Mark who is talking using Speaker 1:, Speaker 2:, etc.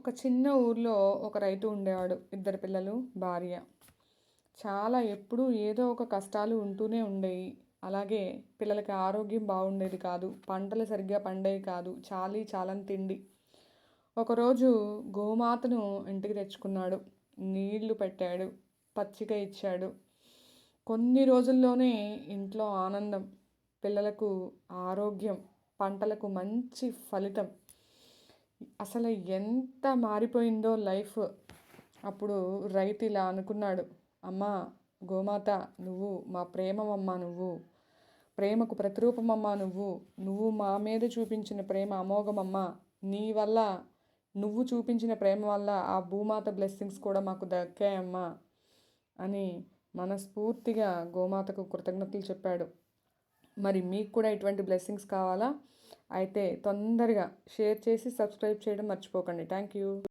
Speaker 1: ఒక చిన్న ఊర్లో ఒక రైతు ఉండేవాడు. ఇద్దరు పిల్లలు, భార్య. చాలా ఎప్పుడూ ఏదో ఒక కష్టాలు ఉంటూనే ఉండేవి. అలాగే పిల్లలకి ఆరోగ్యం బాగుండేది కాదు. పంటలు సరిగ్గా పండేవి కాదు. చాలని తిండి. ఒకరోజు గోమాతను ఇంటికి తెచ్చుకున్నాడు. నీళ్లు పెట్టాడు. పచ్చిక ఇచ్చాడు. కొన్ని రోజుల్లోనే ఇంట్లో ఆనందం, పిల్లలకు ఆరోగ్యం, పంటలకు మంచి ఫలితం. అసలు ఎంత మారిపోయిందో లైఫ్. అప్పుడు రైతు ఇలా అనుకున్నాడు, అమ్మా గోమాత, నువ్వు మా ప్రేమమమ్మా, నువ్వు ప్రేమకు ప్రతిరూపమమ్మా, నువ్వు మా మీద చూపించిన ప్రేమ అమోఘమమ్మా. నీ వల్ల, నువ్వు చూపించిన ప్రేమ వల్ల ఆ భూమాత బ్లెస్సింగ్స్ కూడా మాకు దక్కాయమ్మా అని మనస్ఫూర్తిగా గోమాతకు కృతజ్ఞతలు చెప్పాడు. మరి మీకు కూడా ఇటువంటి బ్లెస్సింగ్స్ కావాలా? అయితే తొందరగా షేర్ చేసి సబ్స్క్రైబ్ చేయడం మర్చిపోకండి. Thank you.